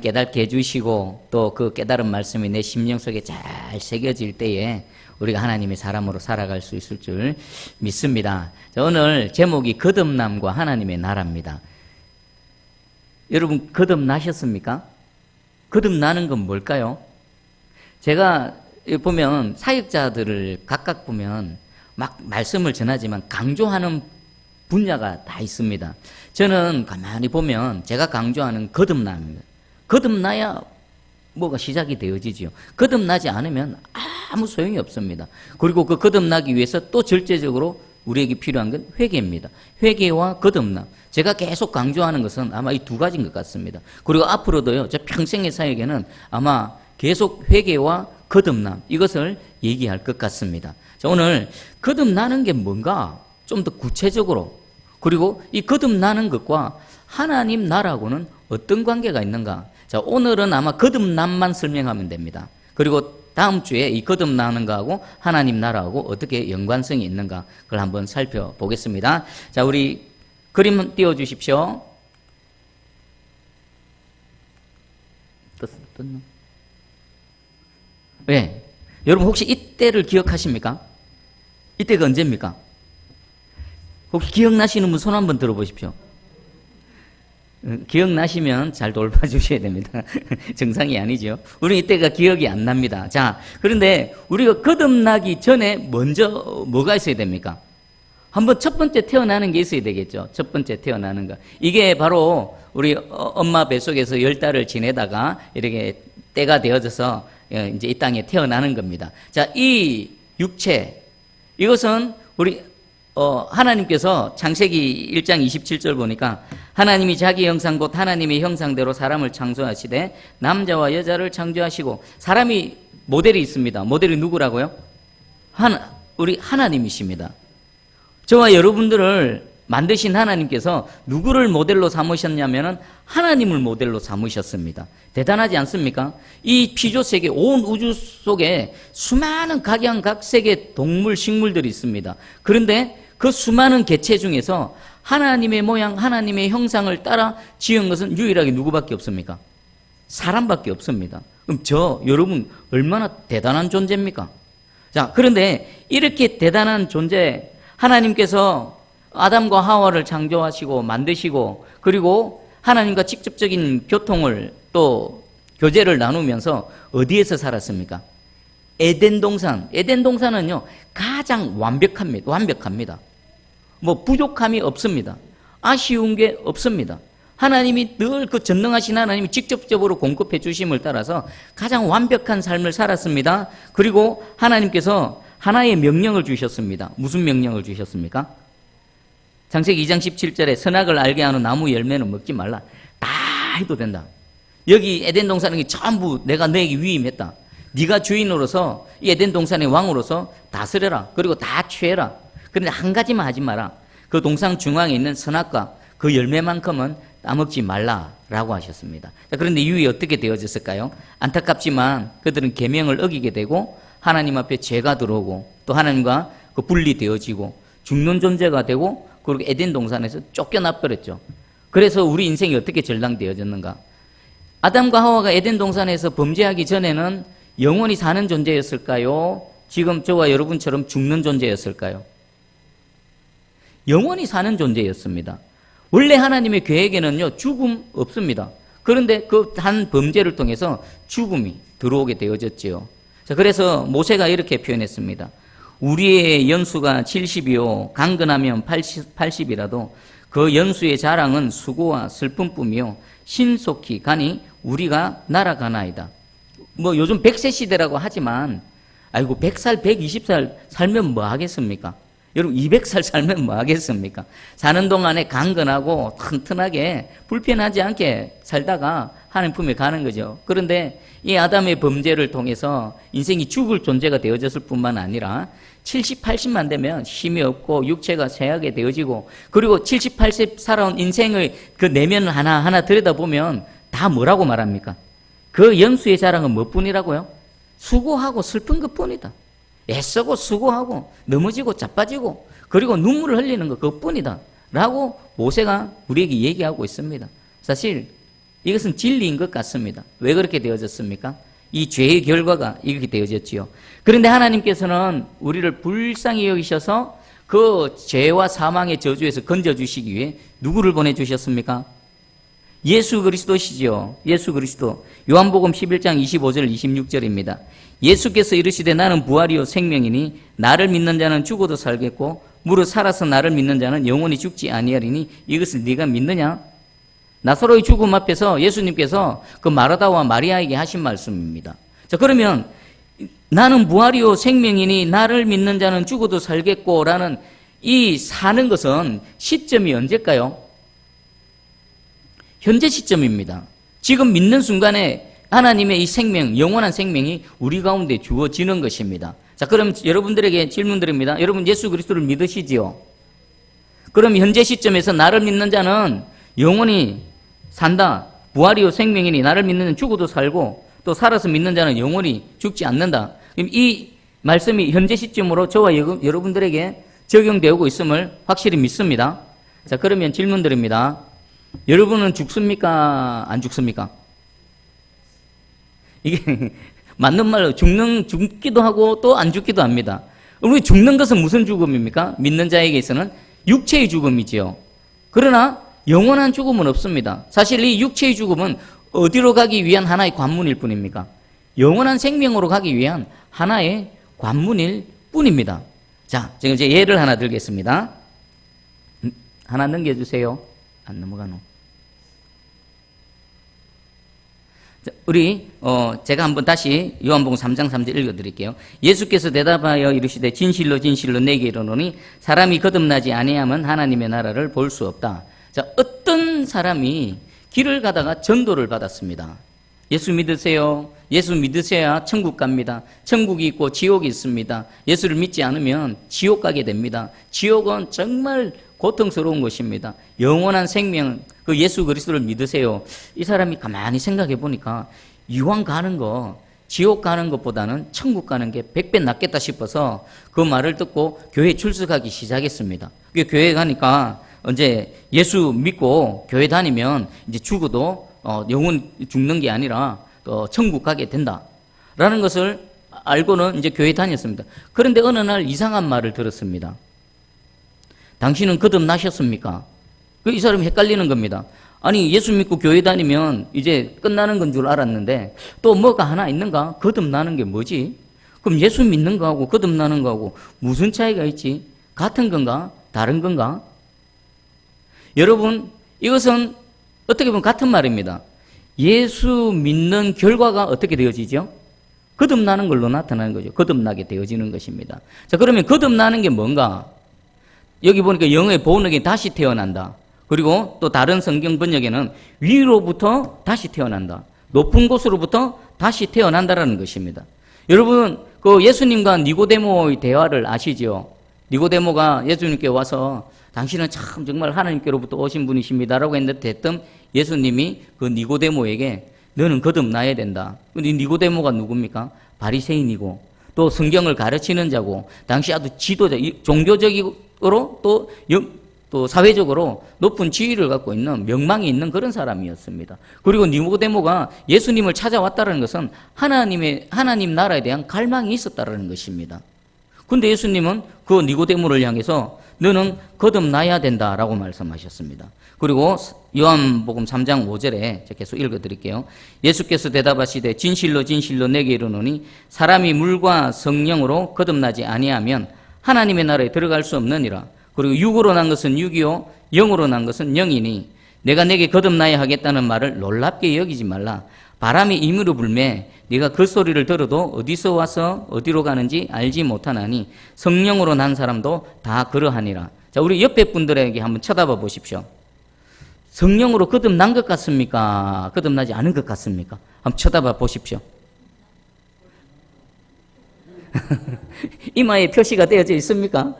깨닫게 해주시고 또 그 깨달은 말씀이 내 심령 속에 잘 새겨질 때에 우리가 하나님의 사람으로 살아갈 수 있을 줄 믿습니다. 자, 오늘 제목이 거듭남과 하나님의 나라입니다. 여러분 거듭나셨습니까? 거듭나는 건 뭘까요? 제가 보면 사역자들을 각각 보면 막 말씀을 전하지만 강조하는 분야가 다 있습니다. 저는 가만히 보면 제가 강조하는 거듭남입니다. 거듭나야 뭐가 시작이 되어지죠. 거듭나지 않으면 아무 소용이 없습니다. 그리고 그 거듭나기 위해서 또 절제적으로 우리에게 필요한 건 회개입니다. 회개와 거듭남. 제가 계속 강조하는 것은 아마 이 두 가지인 것 같습니다. 그리고 앞으로도요, 저 평생의 사역에는 아마 계속 회개와 거듭남, 이것을 얘기할 것 같습니다. 자, 오늘 거듭나는 게 뭔가 좀 더 구체적으로, 그리고 이 거듭나는 것과 하나님 나라하고는 어떤 관계가 있는가? 자, 오늘은 아마 거듭남만 설명하면 됩니다. 그리고 다음 주에 이 거듭나는 거하고 하나님 나라하고 어떻게 연관성이 있는가, 그걸 한번 살펴보겠습니다. 자, 우리 그림 띄워주십시오. 떴나? 네. 여러분 혹시 이때를 기억하십니까? 이때가 언제입니까? 혹시 기억나시는 분 손 한번 들어보십시오. 기억나시면 잘 돌봐주셔야 됩니다. 정상이 아니죠. 우리 이때가 기억이 안 납니다. 자, 그런데 우리가 거듭나기 전에 먼저 뭐가 있어야 됩니까? 한번 첫 번째 태어나는 게 있어야 되겠죠. 첫 번째 태어나는 거. 이게 바로 우리 엄마 뱃속에서 10달을 지내다가 이렇게 때가 되어져서 이제 이 땅에 태어나는 겁니다. 자, 이 육체, 이것은 우리 하나님께서 창세기 1장 27절 보니까 하나님이 자기 형상 곧 하나님의 형상대로 사람을 창조하시되 남자와 여자를 창조하시고, 사람이 모델이 있습니다. 모델이 누구라고요? 우리 하나님이십니다. 저와 여러분들을 만드신 하나님께서 누구를 모델로 삼으셨냐면은 하나님을 모델로 삼으셨습니다. 대단하지 않습니까? 이 피조세계, 온 우주 속에 수많은 각양각색의 동물, 식물들이 있습니다. 그런데 그 수많은 개체 중에서 하나님의 모양, 하나님의 형상을 따라 지은 것은 유일하게 누구밖에 없습니까? 사람밖에 없습니다. 그럼 여러분 얼마나 대단한 존재입니까? 자, 그런데 이렇게 대단한 존재, 하나님께서 아담과 하와를 창조하시고 만드시고, 그리고 하나님과 직접적인 교통을 또 교제를 나누면서 어디에서 살았습니까? 에덴 동산. 에덴 동산은요 가장 완벽합니다. 뭐 부족함이 없습니다. 아쉬운 게 없습니다. 하나님이 늘 그 전능하신 하나님이 직접적으로 공급해 주심을 따라서 가장 완벽한 삶을 살았습니다. 그리고 하나님께서 하나의 명령을 주셨습니다. 무슨 명령을 주셨습니까? 창세기 2장 17절에 선악을 알게 하는 나무 열매는 먹지 말라. 다 해도 된다. 여기 에덴 동산은 전부 내가 너에게 위임했다. 네가 주인으로서 이 에덴 동산의 왕으로서 다스려라. 그리고 다 취해라. 그런데 한 가지만 하지 마라. 그 동산 중앙에 있는 선악과 그 열매만큼은 따먹지 말라라고 하셨습니다. 자, 그런데 이후에 어떻게 되어졌을까요? 안타깝지만 그들은 계명을 어기게 되고 하나님 앞에 죄가 들어오고 또 하나님과 그 분리되어지고 죽는 존재가 되고, 그리고 에덴 동산에서 쫓겨나 버렸죠. 그래서 우리 인생이 어떻게 절랑되어졌는가? 아담과 하와가 에덴 동산에서 범죄하기 전에는 영원히 사는 존재였을까요? 지금 저와 여러분처럼 죽는 존재였을까요? 영원히 사는 존재였습니다. 원래 하나님의 계획에는요 죽음 없습니다. 그런데 그 한 범죄를 통해서 죽음이 들어오게 되어졌지요. 자, 그래서 모세가 이렇게 표현했습니다. 우리의 연수가 70이요 강건하면 80이라도 그 연수의 자랑은 수고와 슬픔뿐이요 신속히 가니 우리가 날아가나이다. 뭐 요즘 100세 시대라고 하지만 아이고 100살 120살 살면 뭐 하겠습니까? 여러분 200살 살면 뭐 하겠습니까? 사는 동안에 강건하고 튼튼하게 불편하지 않게 살다가 하나님 품에 가는 거죠. 그런데 이 아담의 범죄를 통해서 인생이 죽을 존재가 되어졌을 뿐만 아니라 70, 80만 되면 힘이 없고 육체가 쇠하게 되어지고, 그리고 70, 80 살아온 인생의 그 내면을 하나하나 들여다보면 다 뭐라고 말합니까? 그 연수의 자랑은 뭐뿐이라고요? 수고하고 슬픈 것뿐이다. 애쓰고 수고하고 넘어지고 자빠지고 그리고 눈물을 흘리는 것 그것뿐이다 라고 모세가 우리에게 얘기하고 있습니다. 사실 이것은 진리인 것 같습니다. 왜 그렇게 되어졌습니까? 이 죄의 결과가 이렇게 되어졌지요. 그런데 하나님께서는 우리를 불쌍히 여기셔서 그 죄와 사망의 저주에서 건져주시기 위해 누구를 보내주셨습니까? 예수 그리스도시죠. 예수 그리스도. 요한복음 11장 25절 26절입니다. 예수께서 이르시되 나는 부활이요 생명이니 나를 믿는 자는 죽어도 살겠고 무릇 살아서 나를 믿는 자는 영원히 죽지 아니하리니 이것을 네가 믿느냐? 나사로의 죽음 앞에서 예수님께서 그 마르다와 마리아에게 하신 말씀입니다. 자, 그러면 나는 부활이요 생명이니 나를 믿는 자는 죽어도 살겠고 라는 이 사는 것은 시점이 언제일까요? 현재 시점입니다. 지금 믿는 순간에 하나님의 이 생명, 영원한 생명이 우리 가운데 주어지는 것입니다. 자, 그럼 여러분들에게 질문 드립니다. 여러분 예수 그리스도를 믿으시지요? 그럼 현재 시점에서 나를 믿는 자는 영원히 산다. 부활이요 생명이니 나를 믿는 자는 죽어도 살고 또 살아서 믿는 자는 영원히 죽지 않는다. 그럼 이 말씀이 현재 시점으로 저와 여러분들에게 적용되고 있음을 확실히 믿습니다. 자, 그러면 질문 드립니다. 여러분은 죽습니까? 안 죽습니까? 이게 맞는 말로 죽기도 하고 또 안 죽기도 합니다. 우리 죽는 것은 무슨 죽음입니까? 믿는 자에게 있어서는 육체의 죽음이지요. 그러나 영원한 죽음은 없습니다. 사실 이 육체의 죽음은 어디로 가기 위한 하나의 관문일 뿐입니까? 영원한 생명으로 가기 위한 하나의 관문일 뿐입니다. 자, 지금 이제 예를 하나 들겠습니다. 하나 넘겨주세요. 안 넘어가노. 우리 제가 한번 다시 요한복음 3장 3절 읽어드릴게요. 예수께서 대답하여 이르시되 진실로 진실로 내게 이르노니 사람이 거듭나지 아니하면 하나님의 나라를 볼 수 없다. 자, 어떤 사람이 길을 가다가 전도를 받았습니다. 예수 믿으세요. 예수 믿으셔야 천국 갑니다. 천국이 있고 지옥이 있습니다. 예수를 믿지 않으면 지옥 가게 됩니다. 지옥은 정말 고통스러운 것입니다. 영원한 생명, 그 예수 그리스도를 믿으세요. 이 사람이 가만히 생각해 보니까 이왕 가는 거, 지옥 가는 것보다는 천국 가는 게 100배 낫겠다 싶어서 그 말을 듣고 교회에 출석하기 시작했습니다. 교회에 가니까 이제 예수 믿고 교회 다니면 이제 죽어도 영원 죽는 게 아니라 천국 가게 된다라는 것을 알고는 이제 교회 다녔습니다. 그런데 어느 날 이상한 말을 들었습니다. 당신은 거듭나셨습니까? 이 사람이 헷갈리는 겁니다. 아니, 예수 믿고 교회 다니면 이제 끝나는 건 줄 알았는데 또 뭐가 하나 있는가? 거듭나는 게 뭐지? 그럼 예수 믿는 거하고 거듭나는 거하고 무슨 차이가 있지? 같은 건가? 다른 건가? 여러분, 이것은 어떻게 보면 같은 말입니다. 예수 믿는 결과가 어떻게 되어지죠? 거듭나는 걸로 나타나는 거죠. 거듭나게 되어지는 것입니다. 자, 그러면 거듭나는 게 뭔가? 여기 보니까 영어의 본역이 다시 태어난다. 그리고 또 다른 성경 번역에는 위로부터 다시 태어난다. 높은 곳으로부터 다시 태어난다라는 것입니다. 여러분, 그 예수님과 니고데모의 대화를 아시죠? 니고데모가 예수님께 와서 당신은 참 정말 하나님께로부터 오신 분이십니다라고 했는데 예수님이 그 니고데모에게 너는 거듭나야 된다. 근데 니고데모가 누굽니까? 바리새인이고 또 성경을 가르치는 자고 당시 아주 지도자, 종교적으로 또 사회적으로 높은 지위를 갖고 있는 명망이 있는 그런 사람이었습니다. 그리고 니고데모가 예수님을 찾아왔다는 것은 하나님 나라에 대한 갈망이 있었다는 것입니다. 근데 예수님은 그 니고데모를 향해서 너는 거듭나야 된다라고 말씀하셨습니다. 그리고 요한복음 3장 5절에 제가 계속 읽어드릴게요. 예수께서 대답하시되 진실로 진실로 내게 이르노니 사람이 물과 성령으로 거듭나지 아니하면 하나님의 나라에 들어갈 수 없느니라. 그리고 육으로 난 것은 육이요 영으로 난 것은 영이니 내가 내게 거듭나야 하겠다는 말을 놀랍게 여기지 말라. 바람이 임으로 불매 네가 그 소리를 들어도 어디서 와서 어디로 가는지 알지 못하나니 성령으로 난 사람도 다 그러하니라. 자, 우리 옆에 분들에게 한번 쳐다봐 보십시오. 성령으로 거듭난 것 같습니까? 거듭나지 않은 것 같습니까? 한번 쳐다봐 보십시오. 이마에 표시가 되어져 있습니까?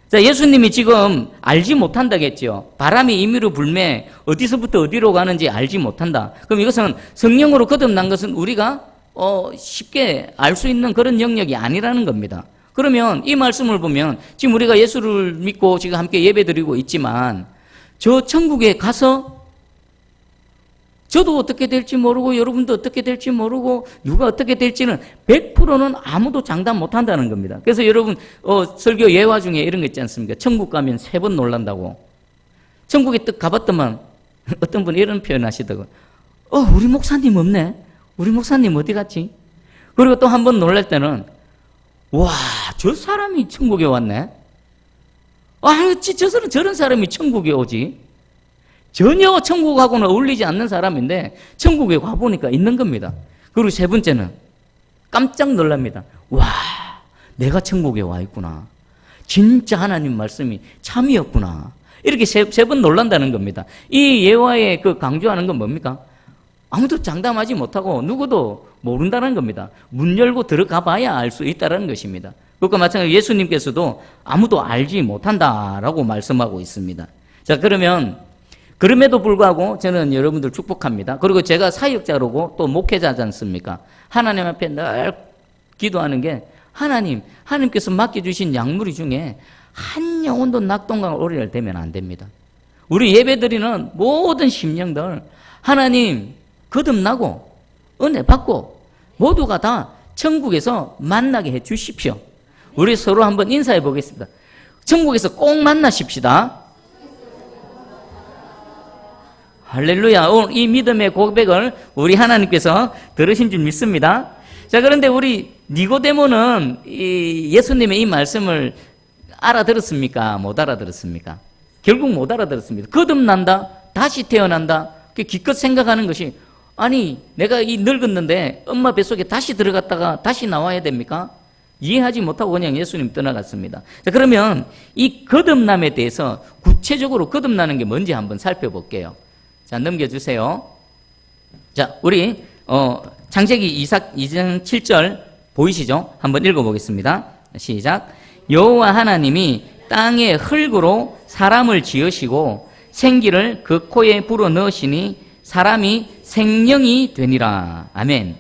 자, 예수님이 지금 알지 못한다겠죠. 바람이 임의로 불매 어디서부터 어디로 가는지 알지 못한다. 그럼 이것은 성령으로 거듭난 것은 우리가 쉽게 알 수 있는 그런 영역이 아니라는 겁니다. 그러면 이 말씀을 보면 지금 우리가 예수를 믿고 지금 함께 예배드리고 있지만 저 천국에 가서 저도 어떻게 될지 모르고 여러분도 어떻게 될지 모르고 누가 어떻게 될지는 100%는 아무도 장담 못한다는 겁니다. 그래서 여러분 설교 예화 중에 이런 거 있지 않습니까? 천국 가면 3번 놀란다고. 천국에 딱 가봤더만 어떤 분이 이런 표현 하시더라고요. 우리 목사님 없네. 우리 목사님 어디 갔지? 그리고 또 한 번 놀랄 때는 와, 저 사람이 천국에 왔네. 어찌 저런 사람이 천국에 오지? 전혀 천국하고는 어울리지 않는 사람인데 천국에 가보니까 있는 겁니다. 그리고 세 번째는 깜짝 놀랍니다. 와, 내가 천국에 와 있구나. 진짜 하나님 말씀이 참이었구나. 이렇게 세 번 놀란다는 겁니다. 이 예화에 그 강조하는 건 뭡니까? 아무도 장담하지 못하고 누구도 모른다는 겁니다. 문 열고 들어가 봐야 알 수 있다는 것입니다. 그것과 마찬가지로 예수님께서도 아무도 알지 못한다라고 말씀하고 있습니다. 자, 그럼에도 불구하고 저는 여러분들 축복합니다. 그리고 제가 사역자로고 또 목회자지 않습니까? 하나님 앞에 늘 기도하는 게 하나님께서 맡겨주신 약물이 중에 한 영혼도 낙동강 오리를 되면 안 됩니다. 우리 예배드리는 모든 심령들 하나님 거듭나고 은혜 받고 모두가 다 천국에서 만나게 해 주십시오. 우리 서로 한번 인사해 보겠습니다. 천국에서 꼭 만나십시다. 할렐루야. 오늘 이 믿음의 고백을 우리 하나님께서 들으신 줄 믿습니다. 자, 그런데 우리 니고데모는 예수님의 이 말씀을 알아들었습니까? 못 알아들었습니까? 결국 못 알아들었습니다. 거듭난다, 다시 태어난다, 기껏 생각하는 것이 아니 내가 이 늙었는데 엄마 뱃속에 다시 들어갔다가 다시 나와야 됩니까? 이해하지 못하고 그냥 예수님 떠나갔습니다. 자, 그러면 이 거듭남에 대해서 구체적으로 거듭나는 게 뭔지 한번 살펴볼게요. 자, 넘겨주세요. 자, 우리 창세기 2장 7절 보이시죠? 한번 읽어보겠습니다. 시작. 여호와 하나님이 땅에 흙으로 사람을 지으시고 생기를 그 코에 불어 넣으시니 사람이 생명이 되니라. 아멘.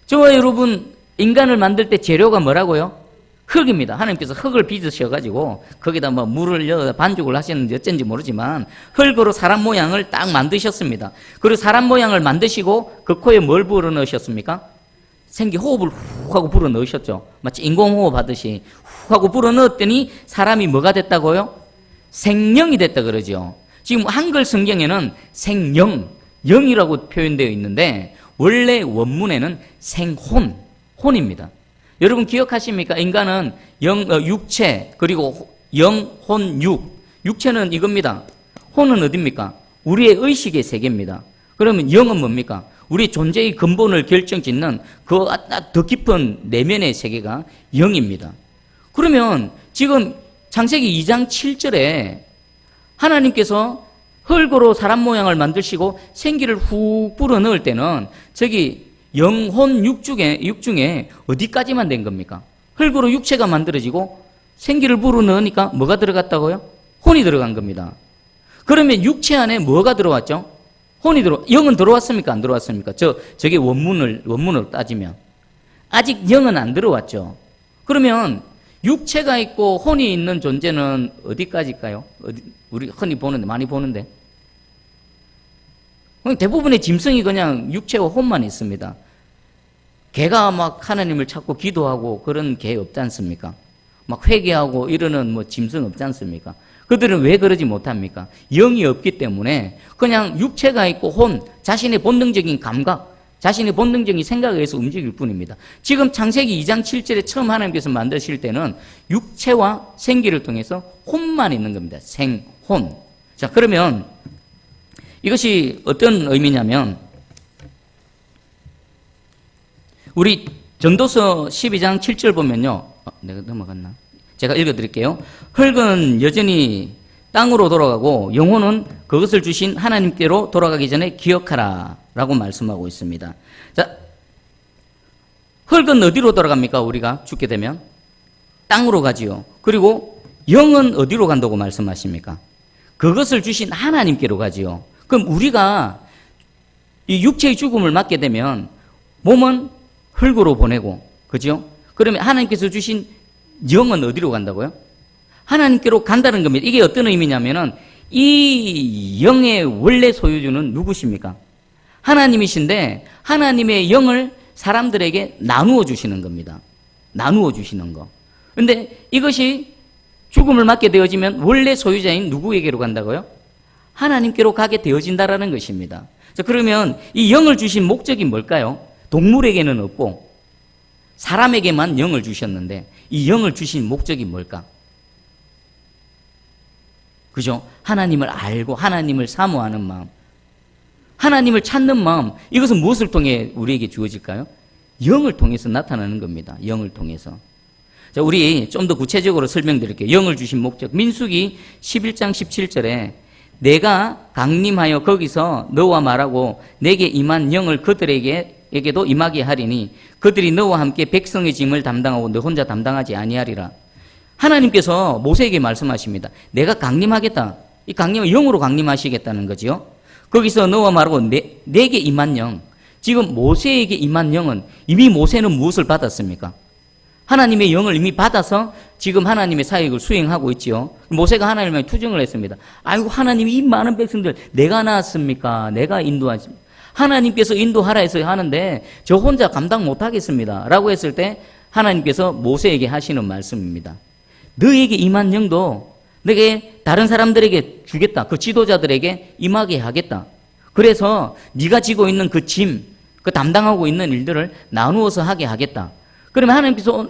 저와 여러분 인간을 만들 때 재료가 뭐라고요? 흙입니다. 하나님께서 흙을 빚으셔가지고 거기다 뭐 물을 넣어 반죽을 하셨는지 어쩐지 모르지만 흙으로 사람 모양을 딱 만드셨습니다. 그리고 사람 모양을 만드시고 그 코에 뭘 불어 넣으셨습니까? 생기 호흡을 훅 하고 불어 넣으셨죠. 마치 인공호흡 하듯이 훅 하고 불어 넣었더니 사람이 뭐가 됐다고요? 생명이 됐다 그러죠. 지금 한글 성경에는 생영, 영이라고 표현되어 있는데 원래 원문에는 생혼, 혼입니다. 여러분 기억하십니까? 인간은 육체 그리고 영, 혼, 육체는 이겁니다. 혼은 어딥니까? 우리의 의식의 세계입니다. 그러면 영은 뭡니까? 우리 존재의 근본을 결정짓는 그 더 깊은 내면의 세계가 영입니다. 그러면 지금 창세기 2장 7절에 하나님께서 흙으로 사람 모양을 만드시고 생기를 훅 불어 넣을 때는 저기 영혼 육 중에 어디까지만 된 겁니까? 흙으로 육체가 만들어지고 생기를 불어 넣으니까 뭐가 들어갔다고요? 혼이 들어간 겁니다. 그러면 육체 안에 뭐가 들어왔죠? 영은 들어왔습니까? 안 들어왔습니까? 저게 원문을 따지면 아직 영은 안 들어왔죠. 그러면 육체가 있고 혼이 있는 존재는 어디까지일까요? 우리 흔히 많이 보는데 대부분의 짐승이 그냥 육체와 혼만 있습니다. 개가 막 하나님을 찾고 기도하고 그런 개 없지 않습니까? 막 회개하고 이러는 짐승 없지 않습니까? 그들은 왜 그러지 못합니까? 영이 없기 때문에 그냥 육체가 있고 혼, 자신의 본능적인 감각, 자신의 본능적인 생각에 의해서 움직일 뿐입니다. 지금 창세기 2장 7절에 처음 하나님께서 만드실 때는 육체와 생기를 통해서 혼만 있는 겁니다. 생혼. 자, 그러면 이것이 어떤 의미냐면 우리 전도서 12장 7절 보면요. 내가 넘어갔나? 제가 읽어드릴게요. 흙은 여전히 땅으로 돌아가고 영혼은 그것을 주신 하나님께로 돌아가기 전에 기억하라 라고 말씀하고 있습니다. 자, 흙은 어디로 돌아갑니까? 우리가 죽게 되면 땅으로 가지요. 그리고 영은 어디로 간다고 말씀하십니까? 그것을 주신 하나님께로 가지요. 그럼 우리가 이 육체의 죽음을 맞게 되면 몸은 흙으로 보내고, 그죠? 그러면 하나님께서 주신 영은 어디로 간다고요? 하나님께로 간다는 겁니다. 이게 어떤 의미냐면은 이 영의 원래 소유주는 누구십니까? 하나님이신데 하나님의 영을 사람들에게 나누어 주시는 겁니다. 나누어 주시는 거. 근데 이것이 죽음을 맞게 되어지면 원래 소유자인 누구에게로 간다고요? 하나님께로 가게 되어진다라는 것입니다. 자, 그러면 이 영을 주신 목적이 뭘까요? 동물에게는 없고 사람에게만 영을 주셨는데 이 영을 주신 목적이 뭘까? 그죠? 하나님을 알고 하나님을 사모하는 마음, 하나님을 찾는 마음, 이것은 무엇을 통해 우리에게 주어질까요? 영을 통해서 나타나는 겁니다. 영을 통해서. 자, 우리 좀 더 구체적으로 설명드릴게요. 영을 주신 목적. 민수기 11장 17절에 내가 강림하여 거기서 너와 말하고 내게 임한 영을 그들에게도 임하게 하리니 그들이 너와 함께 백성의 짐을 담당하고 너 혼자 담당하지 아니하리라. 하나님께서 모세에게 말씀하십니다. 내가 강림하겠다. 이 강림은 영으로 강림하시겠다는 거죠. 거기서 너와 말하고 내게 임한 영. 지금 모세에게 임한 영은 이미 모세는 무엇을 받았습니까? 하나님의 영을 이미 받아서 지금 하나님의 사역을 수행하고 있지요. 모세가 하나님의 투정을 했습니다. 아이고, 하나님이 이 많은 백성들 내가 낳았습니까? 내가 인도하지. 하나님께서 인도하라 해서 하는데 저 혼자 감당 못하겠습니다. 라고 했을 때 하나님께서 모세에게 하시는 말씀입니다. 너에게 임한 영도 내게 다른 사람들에게 주겠다. 그 지도자들에게 임하게 하겠다. 그래서 네가 지고 있는 그 짐, 그 담당하고 있는 일들을 나누어서 하게 하겠다. 그러면 하나님께서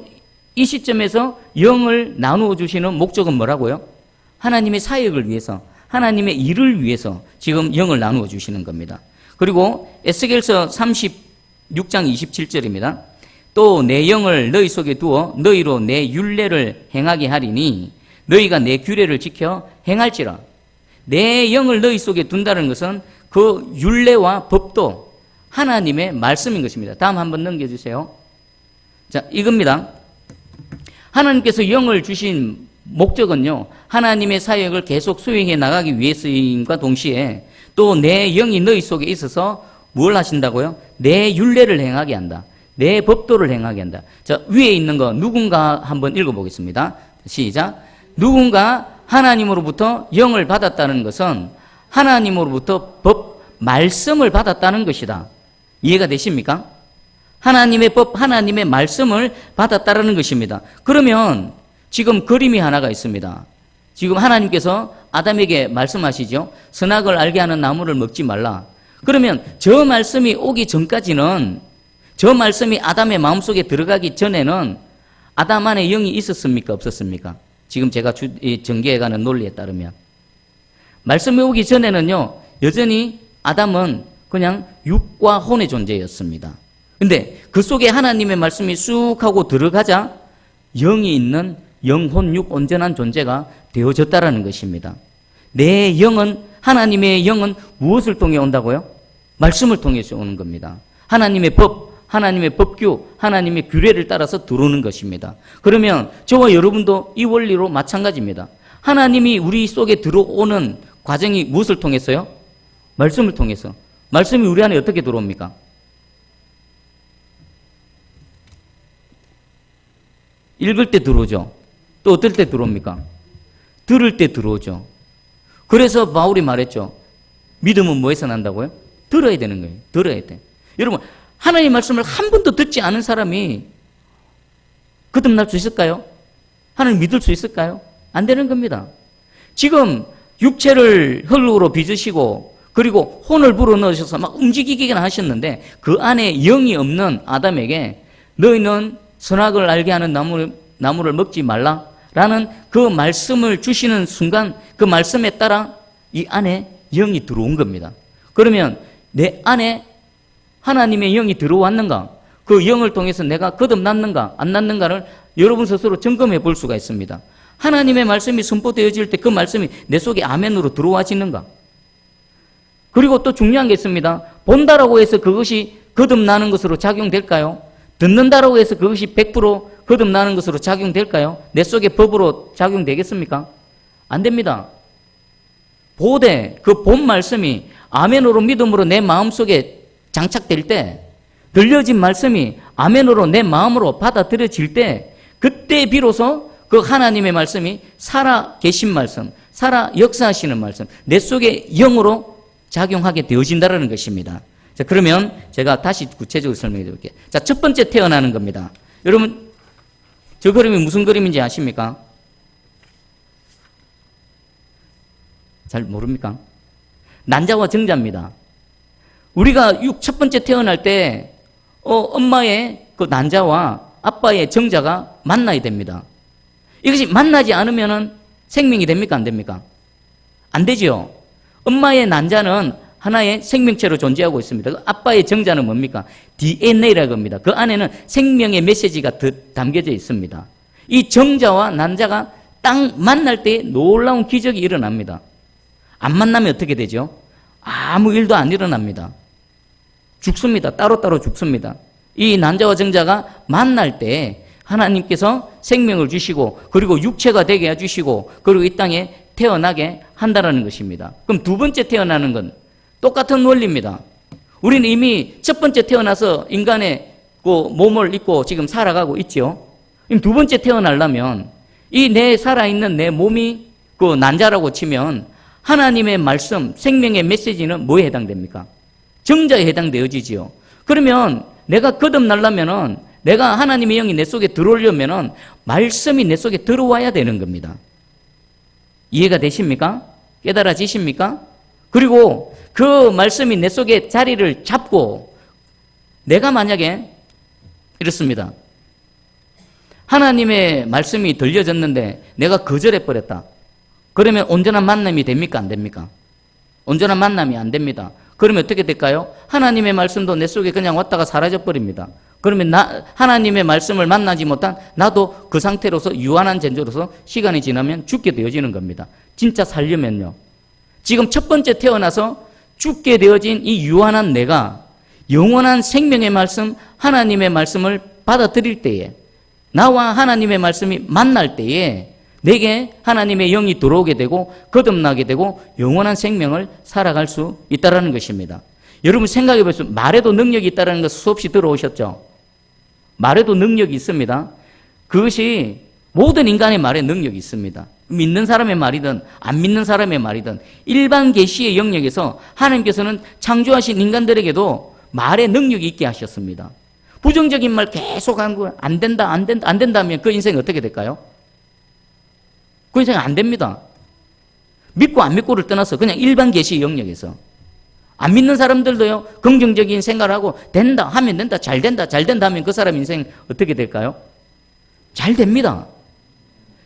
이 시점에서 영을 나누어 주시는 목적은 뭐라고요? 하나님의 사역을 위해서, 하나님의 일을 위해서 지금 영을 나누어 주시는 겁니다. 그리고 에스겔서 36장 27절입니다. 또 내 영을 너희 속에 두어 너희로 내 율례를 행하게 하리니 너희가 내 규례를 지켜 행할지라. 내 영을 너희 속에 둔다는 것은 그 율례와 법도 하나님의 말씀인 것입니다. 다음 한번 넘겨주세요. 자, 이겁니다. 하나님께서 영을 주신 목적은요, 하나님의 사역을 계속 수행해 나가기 위해서인과 동시에 또 내 영이 너희 속에 있어서 뭘 하신다고요? 내 율례를 행하게 한다. 내 법도를 행하게 한다. 자, 위에 있는 거 누군가 한번 읽어보겠습니다. 시작. 누군가 하나님으로부터 영을 받았다는 것은 하나님으로부터 법, 말씀을 받았다는 것이다. 이해가 되십니까? 하나님의 법, 하나님의 말씀을 받았다는 것입니다. 그러면 지금 그림이 하나가 있습니다. 지금 하나님께서 아담에게 말씀하시죠. 선악을 알게 하는 나무를 먹지 말라. 그러면 저 말씀이 오기 전까지는, 저 말씀이 아담의 마음속에 들어가기 전에는 아담 안에 영이 있었습니까? 없었습니까? 지금 제가 전개해가는 논리에 따르면 말씀이 오기 전에는요, 여전히 아담은 그냥 육과 혼의 존재였습니다. 근데 그 속에 하나님의 말씀이 쑥 하고 들어가자 영이 있는 영혼, 육, 온전한 존재가 되어졌다라는 것입니다. 내 영은, 하나님의 영은 무엇을 통해 온다고요? 말씀을 통해서 오는 겁니다. 하나님의 법, 하나님의 법규, 하나님의 규례를 따라서 들어오는 것입니다. 그러면 저와 여러분도 이 원리로 마찬가지입니다. 하나님이 우리 속에 들어오는 과정이 무엇을 통해서요? 말씀을 통해서. 말씀이 우리 안에 어떻게 들어옵니까? 읽을 때 들어오죠. 또 어떨 때 들어옵니까? 들을 때 들어오죠. 그래서 바울이 말했죠. 믿음은 뭐에서 난다고요? 들어야 되는 거예요. 들어야 돼. 여러분, 하나님 말씀을 한 번도 듣지 않은 사람이 거듭날 수 있을까요? 하나님 믿을 수 있을까요? 안 되는 겁니다. 지금 육체를 흙으로 빚으시고 그리고 혼을 불어넣으셔서 막 움직이기나 하셨는데 그 안에 영이 없는 아담에게 너희는 선악을 알게 하는 나무를 먹지 말라라는 그 말씀을 주시는 순간 그 말씀에 따라 이 안에 영이 들어온 겁니다. 그러면 내 안에 하나님의 영이 들어왔는가? 그 영을 통해서 내가 거듭났는가 안 났는가를 여러분 스스로 점검해 볼 수가 있습니다. 하나님의 말씀이 선포되어질 때 그 말씀이 내 속에 아멘으로 들어와지는가? 그리고 또 중요한 게 있습니다. 본다라고 해서 그것이 거듭나는 것으로 작용될까요? 듣는다라고 해서 그것이 100% 거듭나는 것으로 작용될까요? 내 속에 법으로 작용되겠습니까? 안 됩니다. 보되 그 본 말씀이 아멘으로 믿음으로 내 마음속에 장착될 때, 들려진 말씀이 아멘으로 내 마음으로 받아들여질 때, 그때 비로소 그 하나님의 말씀이 살아 계신 말씀, 살아 역사하시는 말씀, 내 속에 영으로 작용하게 되어진다는 것입니다. 자, 그러면 제가 다시 구체적으로 설명해 드릴게요. 자, 첫 번째 태어나는 겁니다. 여러분, 저 그림이 무슨 그림인지 아십니까? 잘 모릅니까? 난자와 정자입니다. 우리가 첫 번째 태어날 때, 엄마의 그 난자와 아빠의 정자가 만나야 됩니다. 이것이 만나지 않으면 생명이 됩니까? 안 됩니까? 안 되죠. 엄마의 난자는 하나의 생명체로 존재하고 있습니다. 아빠의 정자는 뭡니까? DNA라고 합니다. 그 안에는 생명의 메시지가 담겨져 있습니다. 이 정자와 난자가 딱 만날 때 놀라운 기적이 일어납니다. 안 만나면 어떻게 되죠? 아무 일도 안 일어납니다. 죽습니다. 따로따로 죽습니다. 이 난자와 정자가 만날 때 하나님께서 생명을 주시고 그리고 육체가 되게 해주시고 그리고 이 땅에 태어나게 한다는 것입니다. 그럼 두 번째 태어나는 건 똑같은 원리입니다. 우리는 이미 첫 번째 태어나서 인간의 그 몸을 입고 지금 살아가고 있죠. 그럼 두 번째 태어나려면 이 내 살아있는 내 몸이 그 난자라고 치면 하나님의 말씀, 생명의 메시지는 뭐에 해당됩니까? 정자에 해당되어지지요. 그러면 내가 거듭나려면은 내가 하나님의 영이 내 속에 들어오려면은 말씀이 내 속에 들어와야 되는 겁니다. 이해가 되십니까? 깨달아지십니까? 그리고 그 말씀이 내 속에 자리를 잡고 내가 만약에 이렇습니다. 하나님의 말씀이 들려졌는데 내가 거절해버렸다. 그러면 온전한 만남이 됩니까? 안 됩니까? 온전한 만남이 안 됩니다. 그러면 어떻게 될까요? 하나님의 말씀도 내 속에 그냥 왔다가 사라져버립니다. 그러면 하나님의 말씀을 만나지 못한 나도 그 상태로서 유한한 존재로서 시간이 지나면 죽게 되어지는 겁니다. 진짜 살려면요. 지금 첫 번째 태어나서 죽게 되어진 이 유한한 내가 영원한 생명의 말씀, 하나님의 말씀을 받아들일 때에 나와 하나님의 말씀이 만날 때에 내게 하나님의 영이 들어오게 되고 거듭나게 되고 영원한 생명을 살아갈 수 있다는 것입니다. 여러분 생각해 보세요. 말에도 능력이 있다는 것 수없이 들어오셨죠? 말에도 능력이 있습니다. 그것이 모든 인간의 말에 능력이 있습니다. 믿는 사람의 말이든 안 믿는 사람의 말이든 일반 계시의 영역에서 하나님께서는 창조하신 인간들에게도 말에 능력이 있게 하셨습니다. 부정적인 말 계속 하는 거 안 된다, 안 된다, 안 된다 하면 그 인생이 어떻게 될까요? 그 인생이 안 됩니다. 믿고 안 믿고를 떠나서 그냥 일반 계시의 영역에서 안 믿는 사람들도요, 긍정적인 생각을 하고 된다 하면 된다, 잘 된다, 잘 된다 하면 그 사람 인생 어떻게 될까요? 잘 됩니다.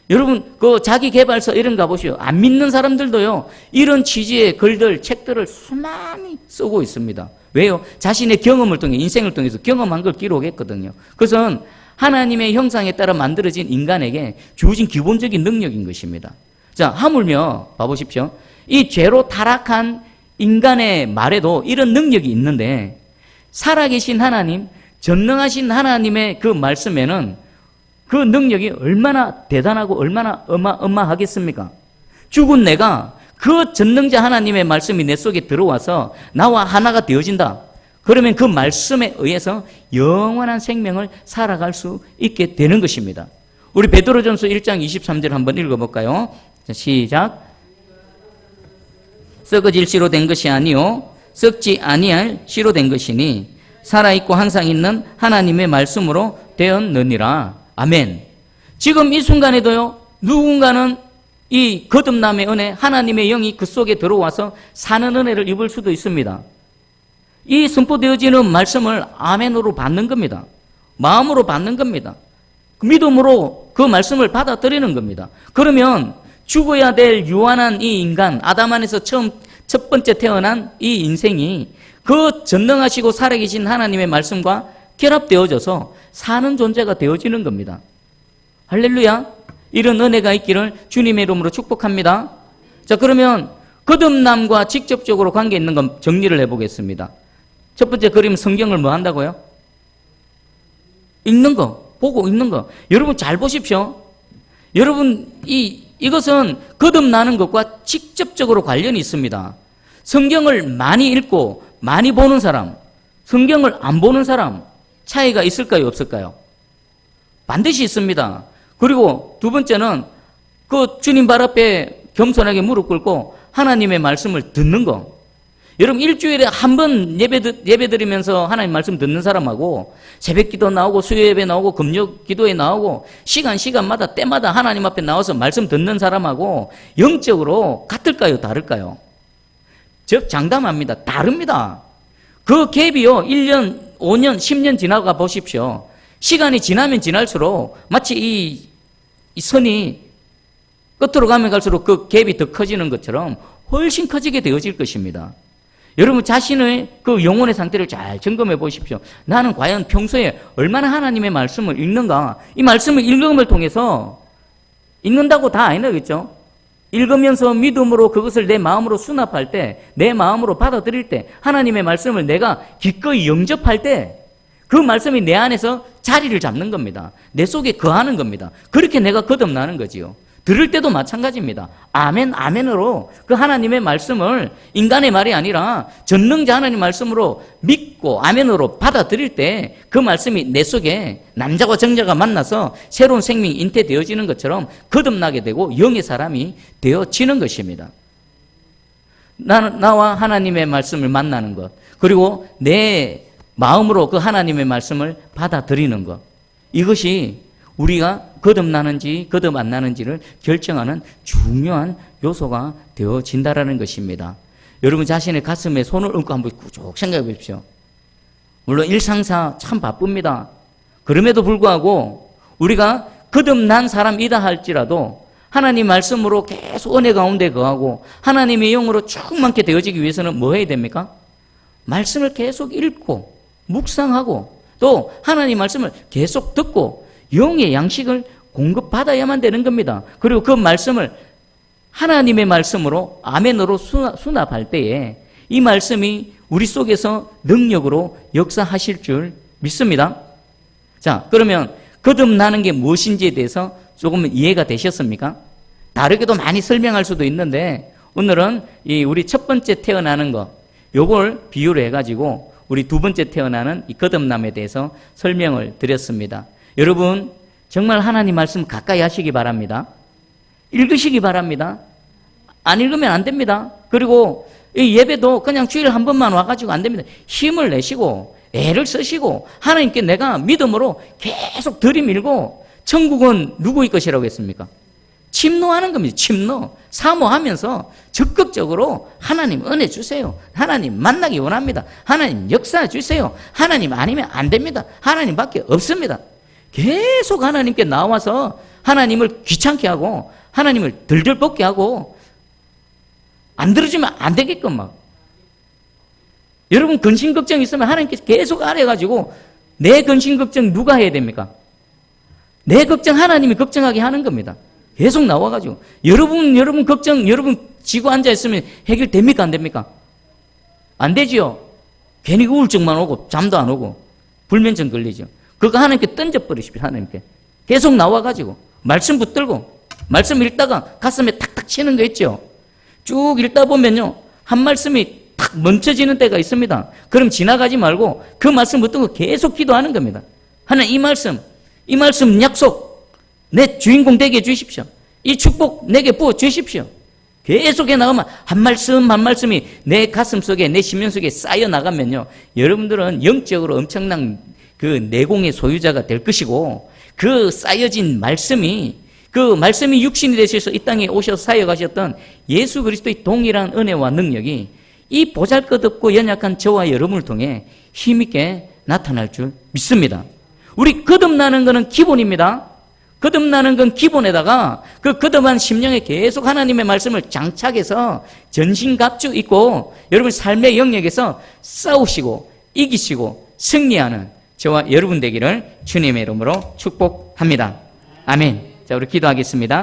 여러분, 그 자기 개발서 이런 거 가보시오. 안 믿는 사람들도요, 이런 취지의 글들, 책들을 수많이 쓰고 있습니다. 왜요? 자신의 경험을 통해, 인생을 통해서 경험한 걸 기록했거든요. 그것은 하나님의 형상에 따라 만들어진 인간에게 주어진 기본적인 능력인 것입니다. 자, 하물며, 봐보십시오. 이 죄로 타락한 인간의 말에도 이런 능력이 있는데, 살아계신 하나님, 전능하신 하나님의 그 말씀에는 그 능력이 얼마나 대단하고 얼마나 어마어마하겠습니까? 죽은 내가 그 전능자 하나님의 말씀이 내 속에 들어와서 나와 하나가 되어진다. 그러면 그 말씀에 의해서 영원한 생명을 살아갈 수 있게 되는 것입니다. 우리 베드로전서 1장 23절 한번 읽어볼까요? 자, 시작. 썩어질 씨로 된 것이 아니요 썩지 아니할 씨로 된 것이니 살아있고 항상 있는 하나님의 말씀으로 되었느니라. 아멘. 지금 이 순간에도요, 누군가는 이 거듭남의 은혜, 하나님의 영이 그 속에 들어와서 사는 은혜를 입을 수도 있습니다. 이 선포되어지는 말씀을 아멘으로 받는 겁니다. 마음으로 받는 겁니다. 믿음으로 그 말씀을 받아들이는 겁니다. 그러면 죽어야 될 유한한 이 인간, 아담 안에서 첫 번째 태어난 이 인생이 그 전능하시고 살아계신 하나님의 말씀과 결합되어져서 사는 존재가 되어지는 겁니다. 할렐루야. 이런 은혜가 있기를 주님의 이름으로 축복합니다. 자, 그러면 거듭남과 직접적으로 관계 있는 건 정리를 해보겠습니다. 첫 번째 그림 성경을 뭐 한다고요? 읽는 거, 보고 읽는 거. 여러분 잘 보십시오. 여러분 이것은 거듭나는 것과 직접적으로 관련이 있습니다. 성경을 많이 읽고 많이 보는 사람, 성경을 안 보는 사람 차이가 있을까요, 없을까요? 반드시 있습니다. 그리고 두 번째는 그 주님 발 앞에 겸손하게 무릎 꿇고 하나님의 말씀을 듣는 거. 여러분 일주일에 한 번 예배 드리면서 하나님 말씀 듣는 사람하고 새벽 기도 나오고 수요 예배 나오고 금요 기도에 나오고 시간마다 때마다 하나님 앞에 나와서 말씀 듣는 사람하고 영적으로 같을까요? 다를까요? 즉 장담합니다. 다릅니다. 그 갭이요 1년, 5년, 10년 지나가 보십시오. 시간이 지나면 지날수록 마치 이 선이 끝으로 가면 갈수록 그 갭이 더 커지는 것처럼 훨씬 커지게 되어질 것입니다. 여러분 자신의 그 영혼의 상태를 잘 점검해 보십시오. 나는 과연 평소에 얼마나 하나님의 말씀을 읽는가? 이 말씀을 읽음을 통해서 읽는다고 다 아니겠죠? 읽으면서 믿음으로 그것을 내 마음으로 수납할 때, 내 마음으로 받아들일 때, 하나님의 말씀을 내가 기꺼이 영접할 때 그 말씀이 내 안에서 자리를 잡는 겁니다. 내 속에 거하는 겁니다. 그렇게 내가 거듭나는 거지요. 들을 때도 마찬가지입니다. 아멘, 아멘으로 그 하나님의 말씀을 인간의 말이 아니라 전능자 하나님 말씀으로 믿고 아멘으로 받아들일 때 그 말씀이 내 속에 남자와 정자가 만나서 새로운 생명이 잉태되어지는 것처럼 거듭나게 되고 영의 사람이 되어지는 것입니다. 나와 하나님의 말씀을 만나는 것, 그리고 내 마음으로 그 하나님의 말씀을 받아들이는 것, 이것이 우리가 거듭나는지 거듭 안 나는지를 결정하는 중요한 요소가 되어진다라는 것입니다. 여러분 자신의 가슴에 손을 얹고 한번 쭉 생각해 보십시오. 물론 일상사 참 바쁩니다. 그럼에도 불구하고 우리가 거듭난 사람이다 할지라도 하나님 말씀으로 계속 은혜 가운데 거하고 하나님의 영으로 충만케 되어지기 위해서는 뭐 해야 됩니까? 말씀을 계속 읽고 묵상하고 또 하나님 말씀을 계속 듣고 영의 양식을 공급받아야만 되는 겁니다. 그리고 그 말씀을 하나님의 말씀으로 아멘으로 수납할 때에 이 말씀이 우리 속에서 능력으로 역사하실 줄 믿습니다. 자, 그러면 거듭나는 게 무엇인지에 대해서 조금 이해가 되셨습니까? 다르게도 많이 설명할 수도 있는데 오늘은 우리 첫 번째 태어나는 거 요걸 비유로 해가지고 우리 두 번째 태어나는 이 거듭남에 대해서 설명을 드렸습니다. 여러분 정말 하나님 말씀 가까이 하시기 바랍니다. 읽으시기 바랍니다. 안 읽으면 안 됩니다. 그리고 이 예배도 그냥 주일에 한 번만 와가지고 안 됩니다. 힘을 내시고 애를 쓰시고 하나님께 내가 믿음으로 계속 들이밀고 천국은 누구의 것이라고 했습니까? 침노하는 겁니다. 침노. 사모하면서 적극적으로 하나님 은혜 주세요. 하나님 만나기 원합니다. 하나님 역사 주세요. 하나님 아니면 안 됩니다. 하나님밖에 없습니다. 계속 하나님께 나와서 하나님을 귀찮게 하고 하나님을 들들 볶게 하고 안 들어주면 안 되게끔 막. 여러분 근심 걱정 있으면 하나님께서 계속 아래가지고 내 근심 걱정 누가 해야 됩니까? 내 걱정 하나님이 걱정하게 하는 겁니다. 계속 나와가지고 여러분 걱정 여러분 지고 앉아있으면 해결됩니까? 안 됩니까? 안 되지요. 괜히 우울증만 오고 잠도 안 오고 불면증 걸리죠. 그거 하나님께 던져버리십시오. 하나님께 계속 나와가지고 말씀 붙들고 말씀 읽다가 가슴에 탁탁 치는 거 있죠. 쭉 읽다 보면요 한 말씀이 탁 멈춰지는 때가 있습니다. 그럼 지나가지 말고 그 말씀 붙들고 계속 기도하는 겁니다. 하나님 이 말씀 약속 내 주인공 되게 해주십시오. 이 축복 내게 부어주십시오. 계속해 나가면 한 말씀 한 말씀이 내 가슴 속에 내 심령 속에 쌓여 나가면요 여러분들은 영적으로 엄청난 그 내공의 소유자가 될 것이고 그 쌓여진 말씀이 그 말씀이 육신이 되셔서 이 땅에 오셔서 사역하셨던 예수 그리스도의 동일한 은혜와 능력이 이 보잘것없고 연약한 저와 여러분을 통해 힘있게 나타날 줄 믿습니다. 우리 거듭나는 것은 기본입니다. 거듭나는 건 기본에다가 그 거듭한 심령에 계속 하나님의 말씀을 장착해서 전신갑주 입고 여러분 삶의 영역에서 싸우시고 이기시고 승리하는 저와 여러분 되기를 주님의 이름으로 축복합니다. 아멘. 자, 우리 기도하겠습니다.